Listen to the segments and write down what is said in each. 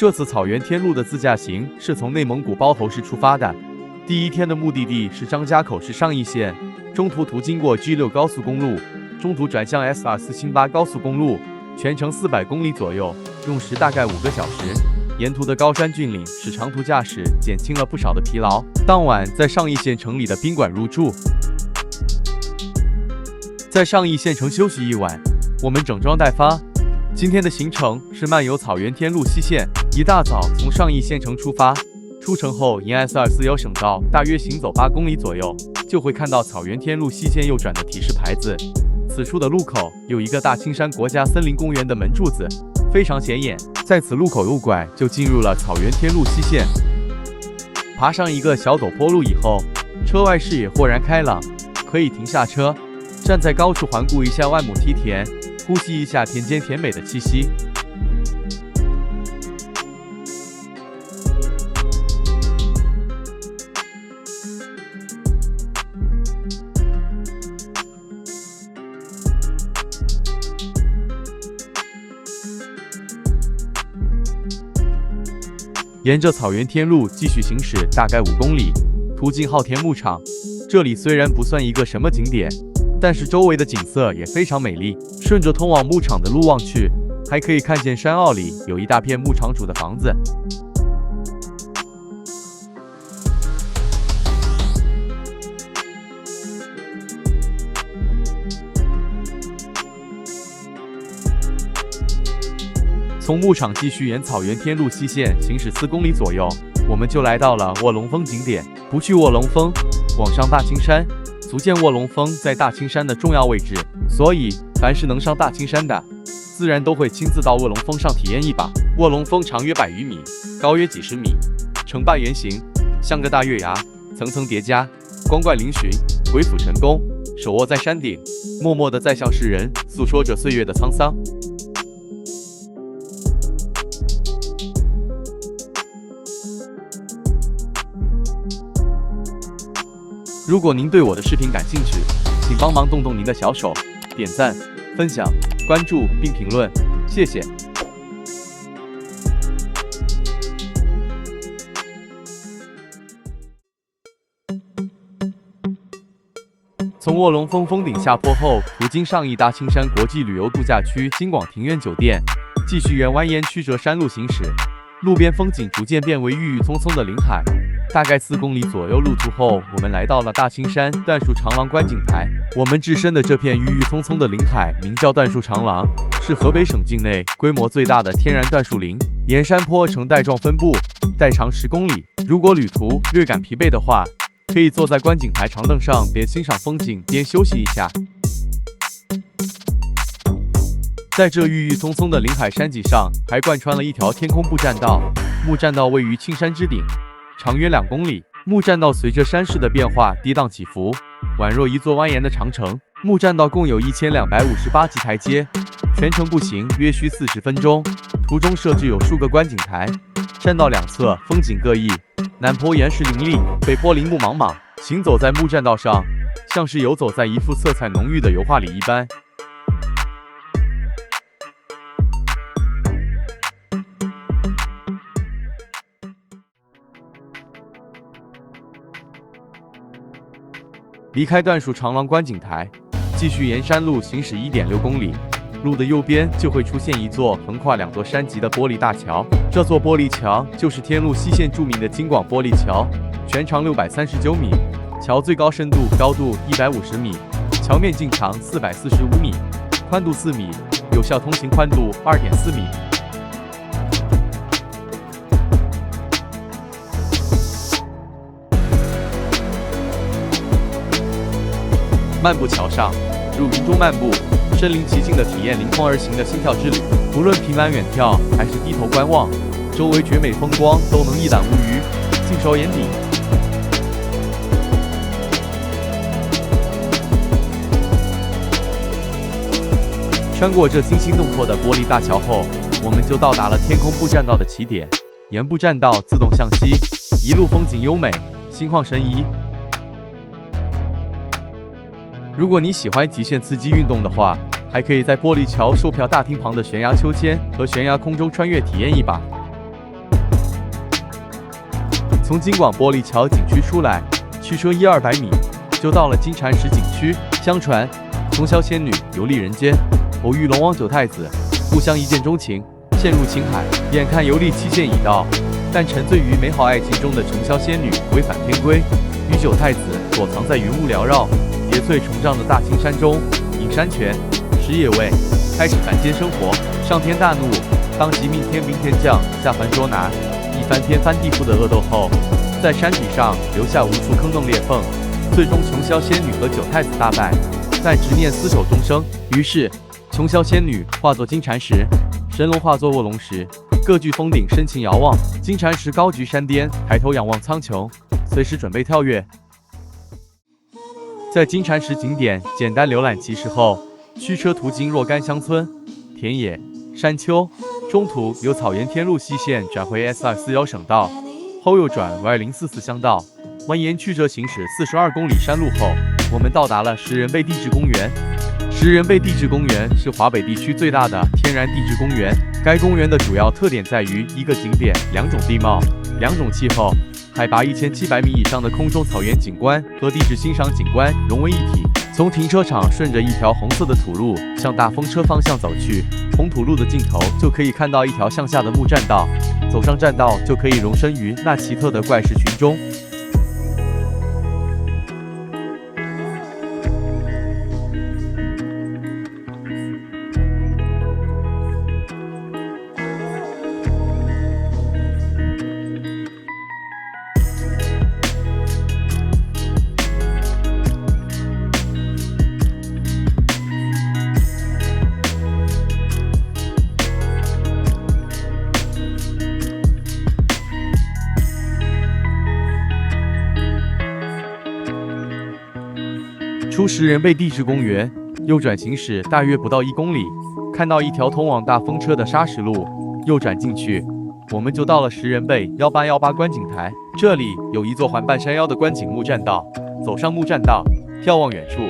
这次草原天路的自驾行是从内蒙古包头市出发的，第一天的目的地是张家口市上义县，中途经过 G6 高速公路，中途转向 S24新8高速公路，全程400公里左右，用时大概5个小时。沿途的高山峻岭使长途驾驶减轻了不少的疲劳。当晚在上义县城里的宾馆入住，在上义县城休息一晚，我们整装待发。今天的行程是漫游草原天路西线，一大早从上义县城出发，出城后沿 S241省道大约行走8公里左右，就会看到草原天路西线右转的提示牌子。此处的路口有一个大青山国家森林公园的门柱子，非常显眼。在此路口右拐就进入了草原天路西线。爬上一个小陡坡路以后，车外视野豁然开朗，可以停下车，站在高处环顾一下万亩梯田，呼吸一下田间甜美的气息。沿着草原天路继续行驶，大概5公里，途经昊田牧场。这里虽然不算一个什么景点，但是周围的景色也非常美丽。顺着通往牧场的路望去，还可以看见山坳里有一大片牧场主的房子。从牧场继续沿草原天路西线行驶4公里左右，我们就来到了卧龙峰景点。不去卧龙峰，往上大青山，足见卧龙峰在大青山的重要位置。所以，凡是能上大青山的，自然都会亲自到卧龙峰上体验一把。卧龙峰长约100余米，高约几十米，呈半圆形，像个大月牙，层层叠加，光怪嶙峋，鬼斧神工。手握在山顶，默默地在向世人诉说着岁月的沧桑。如果您对我的视频感兴趣，请帮忙动动您的小手，点赞、分享、关注并评论，谢谢。从卧龙峰峰顶下坡后，途经上义大青山国际旅游度假区金广庭院酒店，继续沿蜿蜒曲折山路行驶，路边风景逐渐变为郁郁葱葱的林海。大概4公里左右路途后，我们来到了大青山椴树长廊观景台。我们置身的这片郁郁葱葱的林海名叫椴树长廊，是河北省境内规模最大的天然椴树林，沿山坡呈带状分布，带长10公里。如果旅途略感疲惫的话，可以坐在观景台长凳上，边欣赏风景边休息一下。在这郁郁葱葱的林海山脊上，还贯穿了一条天空步栈道。木栈道位于青山之顶，长约2公里。木栈道随着山势的变化跌宕起伏，宛若一座蜿蜒的长城。木栈道共有1258级台阶，全程步行约需40分钟。途中设置有数个观景台，栈道两侧风景各异，南坡岩石林立，北坡林木莽莽。行走在木栈道上，像是游走在一幅色彩浓郁的油画里一般。离开椴树长廊观景台，继续沿山路行驶1.6公里，路的右边就会出现一座横跨2座山脊的玻璃大桥。这座玻璃桥就是天路西线著名的京广玻璃桥，全长639米，桥最高深度高度150米，桥面径长445米，宽度4米，有效通行宽度2.4米。漫步桥上，如云中漫步，身临其境地体验凌空而行的心跳之旅。无论凭栏远眺还是低头观望，周围绝美风光都能一览无余，尽收眼底。穿过这惊心动魄的玻璃大桥后，我们就到达了天空步栈道的起点。沿步栈道自动向西，一路风景优美，心旷神怡。如果你喜欢极限刺激运动的话，还可以在玻璃桥售票大厅旁的悬崖秋千和悬崖空中穿越体验一把。从京广玻璃桥景区出来，驱车100-200米就到了金蝉石景区。相传，琼霄仙女游历人间，偶遇龙王九太子，互相一见钟情，陷入情海。眼看游历期限已到，但沉醉于美好爱情中的琼霄仙女违反天规，与九太子躲藏在云雾缭绕、叠翠重障的大青山中，饮山泉，食野味，开始凡间生活。上天大怒，当即命天兵天将下凡捉拿。一番天翻地覆的恶斗后，在山体上留下无数坑洞裂缝，最终琼霄仙女和九太子大败，但执念厮守终生。于是，琼霄仙女化作金蝉石，神龙化作卧龙石，各据峰顶深情遥望。金蝉石高居山巅，抬头仰望苍穹，随时准备跳跃。在金蝉石景点简单浏览其实后，驱车途经若干乡村、田野、山丘，中途由草原天路西线转回 S241省道，后右转52044乡道，蜿蜒曲折行驶42公里山路后，我们到达了石人贝地质公园。石人贝地质公园是华北地区最大的天然地质公园。该公园的主要特点在于一个景点、两种地貌、两种气候，海拔1700米以上的空中草原景观和地质欣赏景观融为一体。从停车场顺着一条红色的土路向大风车方向走去，红土路的尽头就可以看到一条向下的木栈道，走上栈道就可以容身于那奇特的怪石群中。出石人贝地质公园，右转行驶大约不到1公里，看到一条通往大风车的砂石路，右转进去，我们就到了石人贝1818观景台。这里有一座环半山腰的观景木栈道，走上木栈道，眺望远处，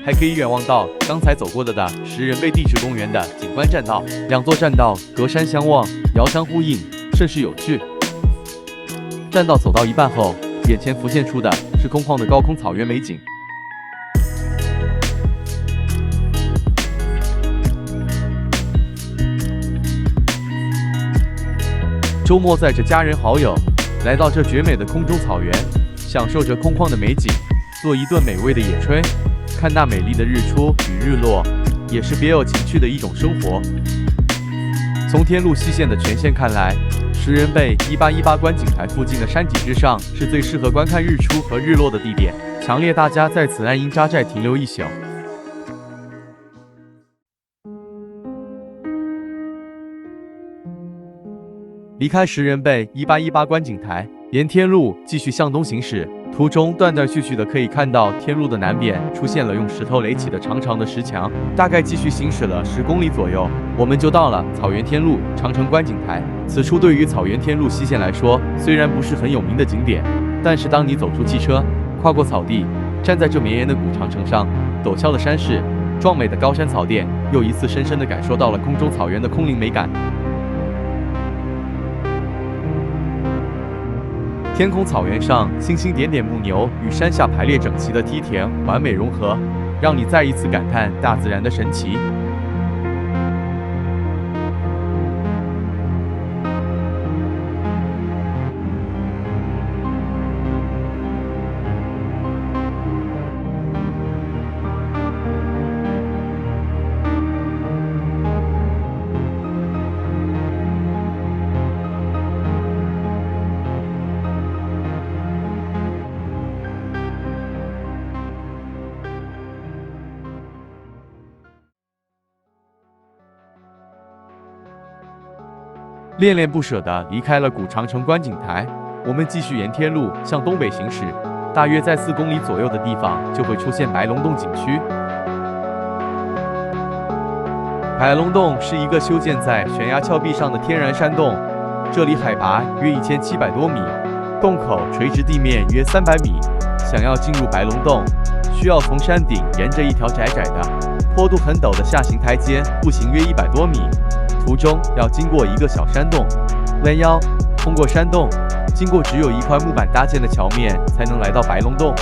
还可以远望到刚才走过的石人贝地质公园的景观栈道。两座栈道隔山相望，遥相呼应，甚是有趣。栈道走到一半后，眼前浮现出的是空旷的高空草原美景。周末载着家人好友来到这绝美的空中草原，享受着空旷的美景，做一顿美味的野炊，看那美丽的日出与日落，也是别有情趣的一种生活。从天路西线的全线看来，石人贝1818观景台附近的山脊之上是最适合观看日出和日落的地点，强烈大家在此安营扎寨停留一宿。离开石人贝1818观景台，沿天路继续向东行驶，途中断断续续的可以看到天路的南边出现了用石头垒起的长长的石墙。大概继续行驶了10公里左右，我们就到了草原天路长城观景台。此处对于草原天路西线来说，虽然不是很有名的景点，但是当你走出汽车，跨过草地，站在这绵延的古长城上，陡峭的山势，壮美的高山草甸，又一次深深地感受到了空中草原的空灵美感。天空草原上，星星点点牧牛与山下排列整齐的梯田完美融合，让你再一次感叹大自然的神奇。恋恋不舍地离开了古长城观景台，我们继续沿天路向东北行驶，大约在4公里左右的地方就会出现白龙洞景区。白龙洞是一个修建在悬崖峭壁上的天然山洞，这里海拔约1700多米，洞口垂直地面约300米。想要进入白龙洞，需要从山顶沿着一条窄窄的、坡度很陡的下行台阶步行约100多米。途中要经过一个小山洞，弯腰通过山洞，经过只有一块木板搭建的桥面，才能来到白龙洞。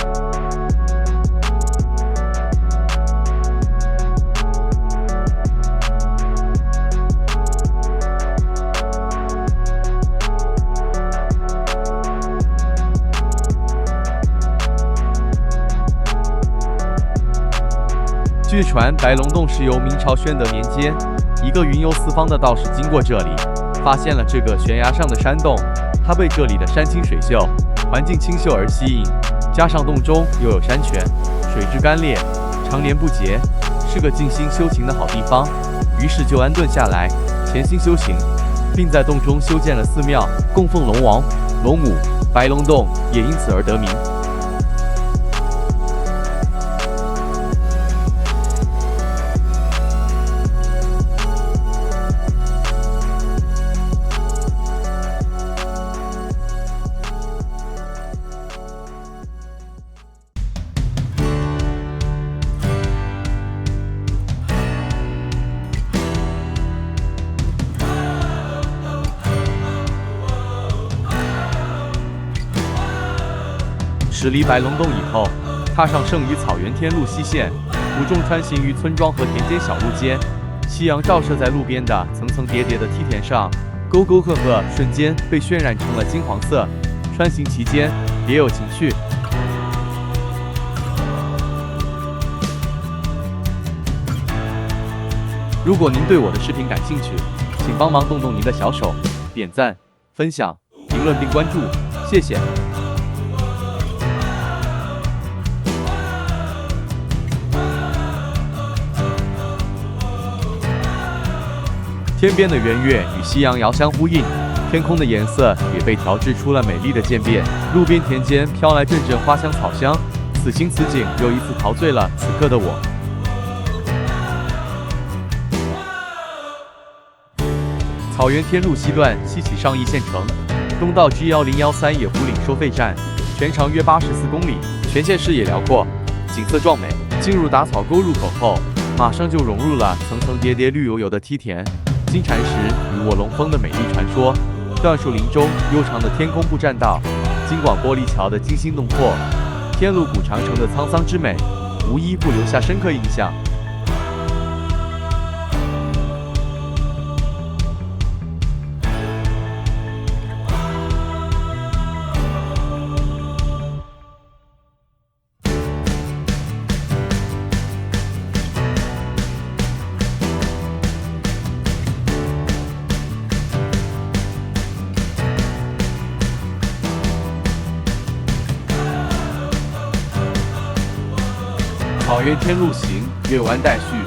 据传，白龙洞是由明朝宣德年间，一个云游四方的道士经过这里，发现了这个悬崖上的山洞。他被这里的山清水秀、环境清秀而吸引，加上洞中又有山泉，水质干裂，常年不竭，是个静心修行的好地方。于是就安顿下来，潜心修行，并在洞中修建了寺庙，供奉龙王、龙母。白龙洞也因此而得名。驶离白龙洞以后，踏上圣于草原天路西线，途中穿行于村庄和田间小路间，夕阳照射在路边的层层叠叠的梯田上，沟沟壑壑瞬间被渲染成了金黄色。穿行其间，别有情趣。如果您对我的视频感兴趣，请帮忙动动您的小手，点赞、分享、评论并关注，谢谢。天边的圆月与夕阳遥相呼应，天空的颜色也被调制出了美丽的渐变。路边田间飘来阵阵花香草香，此情此景又一次陶醉了此刻的我。草原天路西段西起上义县城，东到 G1013野湖岭收费站，全长约84公里，全线视野辽阔，景色壮美。进入打草沟入口后，马上就融入了层层叠叠绿油油的梯田。金蝉石与卧龙峰的美丽传说，椴树林中悠长的天空步栈道，京广玻璃桥的惊心动魄，天路古长城的沧桑之美，无一不留下深刻印象。草原天路行，月弯带续。